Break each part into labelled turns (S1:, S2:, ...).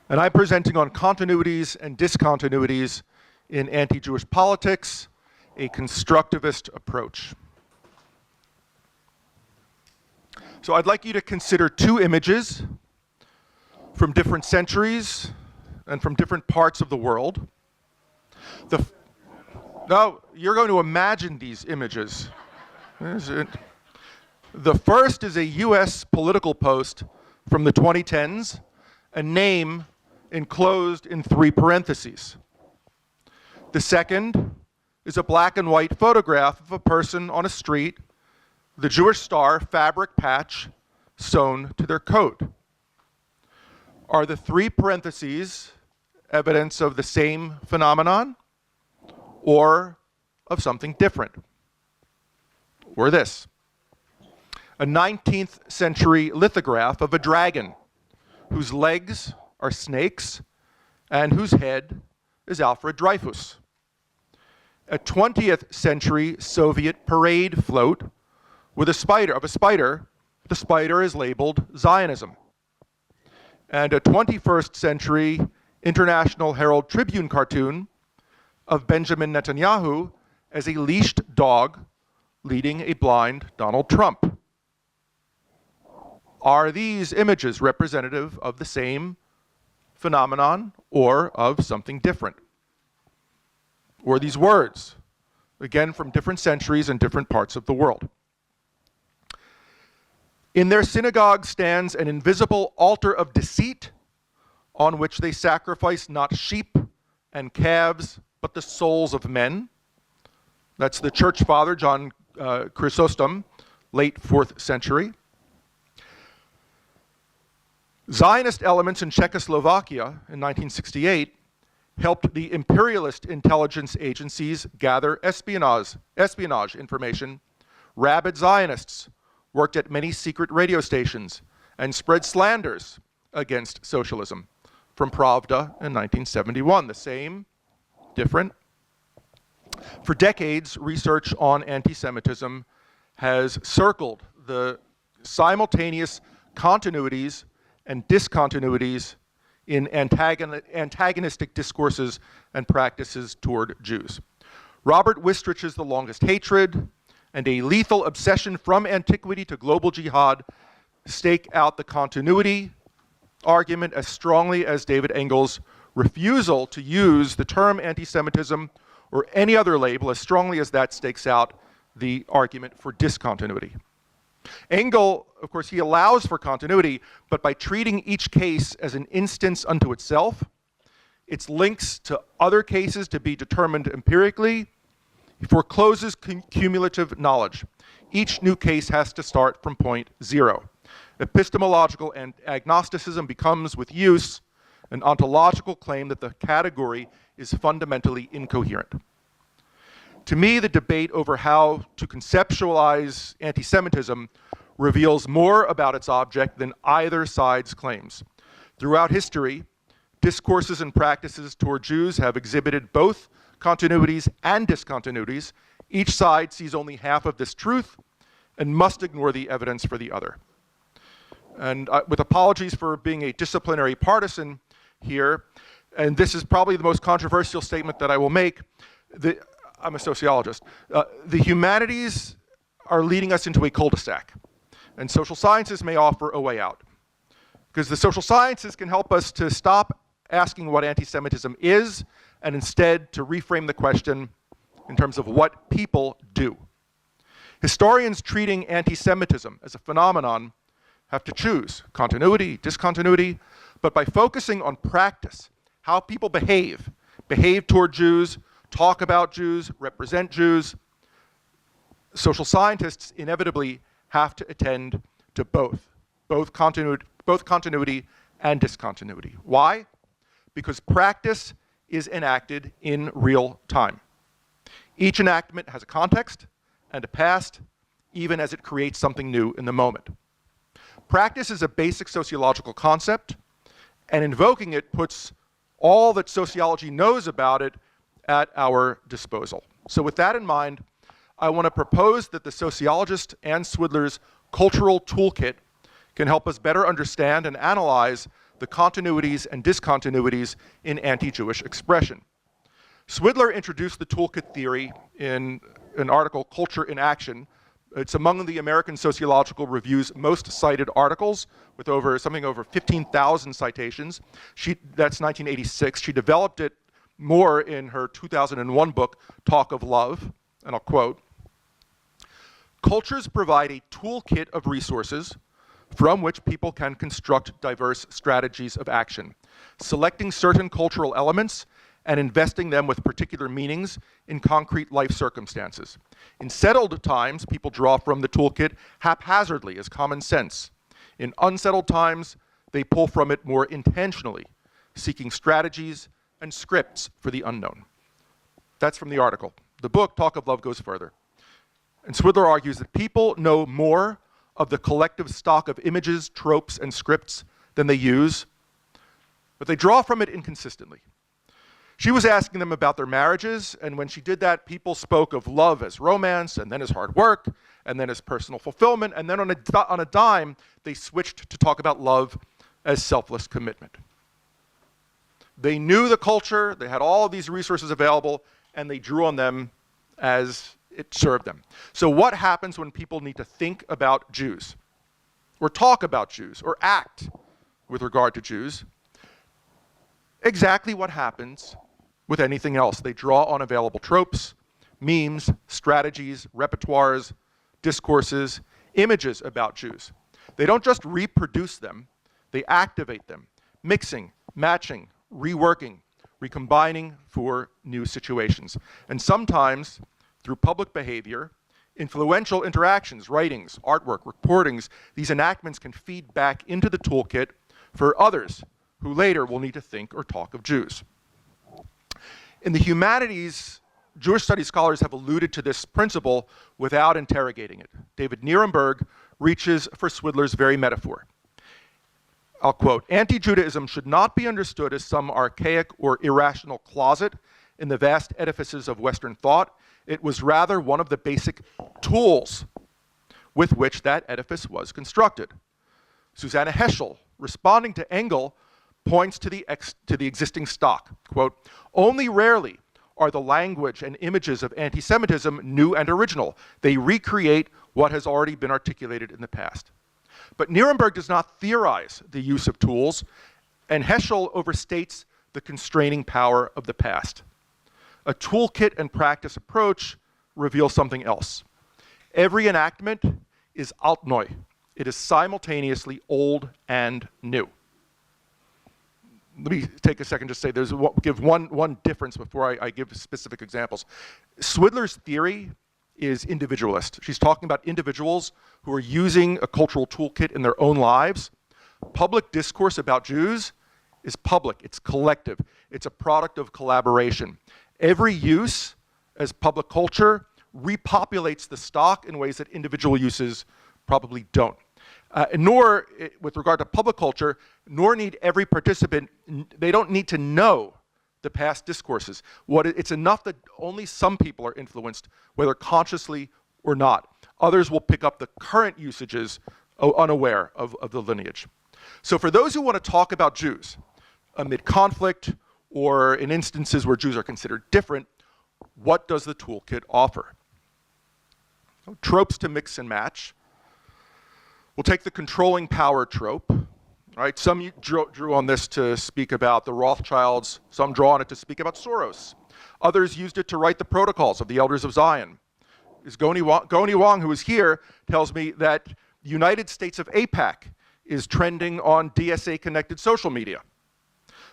S1: And I'm presenting on continuities and discontinuities in anti-Jewish politics, a constructivist approach. So I'd like you to consider two images from different centuries and from different parts of the world. No, you're going to imagine these images. The first is a US political post from the 2010s, a name enclosed in 3 parentheses. The second is a black and white photograph of a person on a street, the Jewish star fabric patch sewn to their coat. Are the 3 parentheses evidence of the same phenomenon or of something different? Or this, a 19th century lithograph of a dragon whose legs are snakes and whose head is Alfred Dreyfus. A 20th century Soviet parade float with a spider, the spider is labeled Zionism. And a 21st century International Herald Tribune cartoon of Benjamin Netanyahu as a leashed dog leading a blind Donald Trump. Are these images representative of the same phenomenon or of something different? Or these words, again from different centuries and different parts of the world? In their synagogue stands an invisible altar of deceit on which they sacrifice not sheep and calves, but the souls of men. That's the church father, John Chrysostom, late 4th century. Zionist elements in Czechoslovakia in 1968 helped the imperialist intelligence agencies gather espionage information. Rabid Zionists worked at many secret radio stations and spread slanders against socialism, from Pravda in 1971. The same, different. For decades, research on anti-Semitism has circled the simultaneous continuities and discontinuities in antagonistic discourses and practices toward Jews. Robert Wistrich's The Longest Hatred and A Lethal Obsession from Antiquity to Global Jihad stake out the continuity argument as strongly as David Engel's refusal to use the term anti-Semitism or any other label as strongly as that stakes out the argument for discontinuity. Engel, of course, he allows for continuity, but by treating each case as an instance unto itself, its links to other cases to be determined empirically, he forecloses cumulative knowledge. Each new case has to start from point 0. Epistemological and agnosticism becomes, with use, an ontological claim that the category is fundamentally incoherent. To me, the debate over how to conceptualize anti-Semitism reveals more about its object than either side's claims. Throughout history, discourses and practices toward Jews have exhibited both continuities and discontinuities. Each side sees only half of this truth and must ignore the evidence for the other. And with apologies for being a disciplinary partisan here, and this is probably the most controversial statement that I will make, I'm a sociologist. The humanities are leading us into a cul-de-sac, and social sciences may offer a way out. Because the social sciences can help us to stop asking what anti-Semitism is, and instead to reframe the question in terms of what people do. Historians treating anti-Semitism as a phenomenon have to choose continuity, discontinuity, but by focusing on practice, how people behave toward Jews, talk about Jews, represent Jews, social scientists inevitably have to attend to both continuity and discontinuity. Why? Because practice is enacted in real time. Each enactment has a context and a past, even as it creates something new in the moment. Practice is a basic sociological concept, and invoking it puts all that sociology knows about it at our disposal. So with that in mind, I want to propose that the sociologist Ann Swidler's cultural toolkit can help us better understand and analyze the Continuities and Discontinuities in Anti-Jewish Expression. Swidler introduced the toolkit theory in an article, Culture in Action. It's among the American Sociological Review's most cited articles, with something over 15,000 citations. That's 1986. She developed it more in her 2001 book, Talk of Love, and I'll quote, "Cultures provide a toolkit of resources from which people can construct diverse strategies of action, selecting certain cultural elements and investing them with particular meanings in concrete life circumstances. In settled times, people draw from the toolkit haphazardly as common sense. In unsettled times, they pull from it more intentionally, seeking strategies and scripts for the unknown." That's from the article. The book, Talk of Love, goes further. And Swidler argues that people know more of the collective stock of images, tropes, and scripts than they use, but they draw from it inconsistently. She was asking them about their marriages, and when she did that, people spoke of love as romance, and then as hard work, and then as personal fulfillment, and then on a dime, they switched to talk about love as selfless commitment. They knew the culture, they had all of these resources available, and they drew on them as it served them. So what happens when people need to think about Jews, or talk about Jews, or act with regard to Jews? Exactly what happens with anything else. They draw on available tropes, memes, strategies, repertoires, discourses, images about Jews. They don't just reproduce them, they activate them, mixing, matching, reworking, recombining for new situations. And sometimes, through public behavior, influential interactions, writings, artwork, reportings, these enactments can feed back into the toolkit for others who later will need to think or talk of Jews. In the humanities, Jewish studies scholars have alluded to this principle without interrogating it. David Nirenberg reaches for Swidler's very metaphor. I'll quote, "Anti-Judaism should not be understood as some archaic or irrational closet in the vast edifices of Western thought. It was rather one of the basic tools with which that edifice was constructed." Susanna Heschel, responding to Engel, points to the existing stock. Quote, "Only rarely are the language and images of anti-Semitism new and original. They recreate what has already been articulated in the past." But Nirenberg does not theorize the use of tools, and Heschel overstates the constraining power of the past. A toolkit and practice approach reveals something else. Every enactment is altneu. It is simultaneously old and new. Let me take a second to say give one difference before I give specific examples. Swidler's theory is individualist. She's talking about individuals who are using a cultural toolkit in their own lives. Public discourse about Jews is public, it's collective, it's a product of collaboration. Every use as public culture repopulates the stock in ways that individual uses probably don't. Nor, with regard to public culture, nor need every participant, they don't need to know the past discourses. It's enough that only some people are influenced, whether consciously or not. Others will pick up the current usages unaware of the lineage. So for those who want to talk about Jews amid conflict or in instances where Jews are considered different, what does the toolkit offer? Tropes to mix and match. We'll take the controlling power trope. Right? Some drew on this to speak about the Rothschilds. Some draw on it to speak about Soros. Others used it to write the protocols of the Elders of Zion. Goni Wang, who is here, tells me that the United States of AIPAC is trending on DSA-connected social media.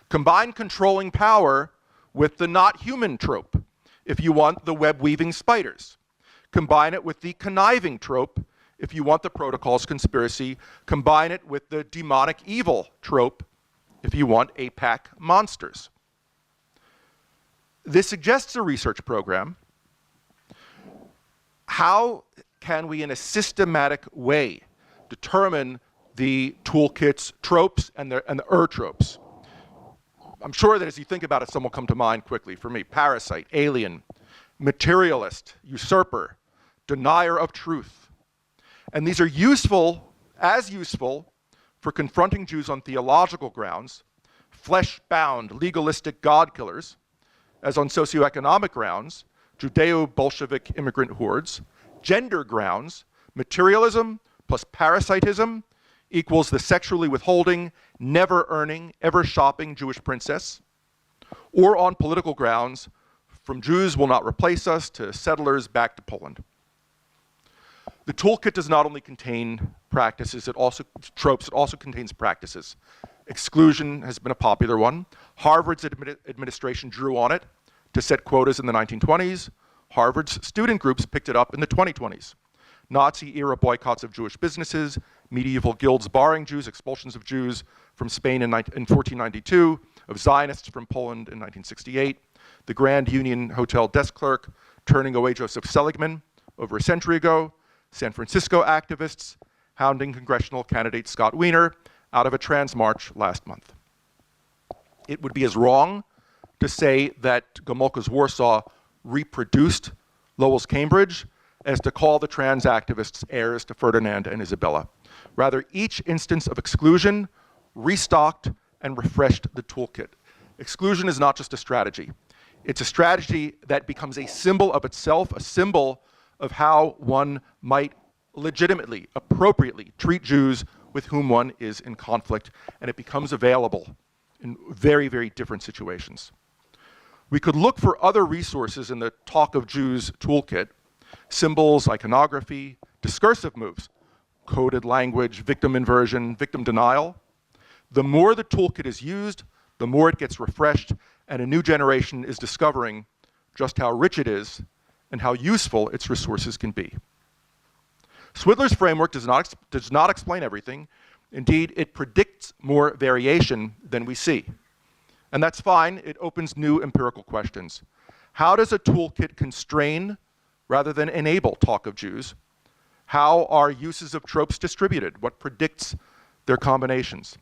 S1: Combine controlling power with the not human trope, if you want the web-weaving spiders. Combine it with the conniving trope, if you want the protocols conspiracy. Combine it with the demonic evil trope, if you want AIPAC monsters. This suggests a research program. How can we, in a systematic way, determine the toolkit's tropes and the tropes? I'm sure that as you think about it, some will come to mind quickly for me. Parasite, alien, materialist, usurper, denier of truth. And these are useful for confronting Jews on theological grounds, flesh-bound, legalistic God-killers, as on socioeconomic grounds, Judeo-Bolshevik immigrant hordes, gender grounds, materialism plus parasitism equals the sexually withholding, never earning, ever shopping Jewish princess, or on political grounds, from Jews will not replace us to settlers back to Poland. The toolkit does not only contain practices, tropes, it also contains practices. Exclusion has been a popular one. Harvard's administration drew on it to set quotas in the 1920s. Harvard's student groups picked it up in the 2020s. Nazi-era boycotts of Jewish businesses, medieval guilds barring Jews, expulsions of Jews from Spain in 1492, of Zionists from Poland in 1968, the Grand Union Hotel desk clerk turning away Joseph Seligman over a century ago, San Francisco activists hounding congressional candidate Scott Wiener out of a trans march last month. It would be as wrong to say that Gomulka's Warsaw reproduced Lowell's Cambridge as to call the trans activists heirs to Ferdinand and Isabella. Rather, each instance of exclusion restocked and refreshed the toolkit. Exclusion is not just a strategy. It's a strategy that becomes a symbol of itself, a symbol of how one might legitimately, appropriately treat Jews with whom one is in conflict, and it becomes available in very, very different situations. We could look for other resources in the Talk of Jews toolkit: symbols, iconography, discursive moves, coded language, victim inversion, victim denial. The more the toolkit is used, the more it gets refreshed, and a new generation is discovering just how rich it is and how useful its resources can be. Swidler's framework does not explain everything. Indeed, it predicts more variation than we see. And that's fine. It opens new empirical questions. How does a toolkit constrain rather than enable talk of Jews? How are uses of tropes distributed? What predicts their combinations?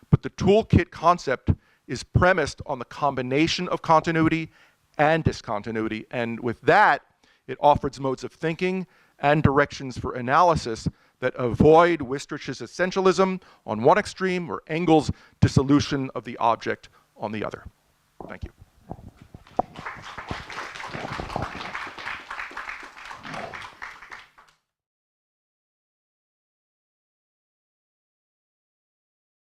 S1: But the toolkit concept is premised on the combination of continuity and discontinuity. And with that, it offers modes of thinking and directions for analysis that avoid Wistrich's essentialism on one extreme or Engels' dissolution of the object on the other. Thank you.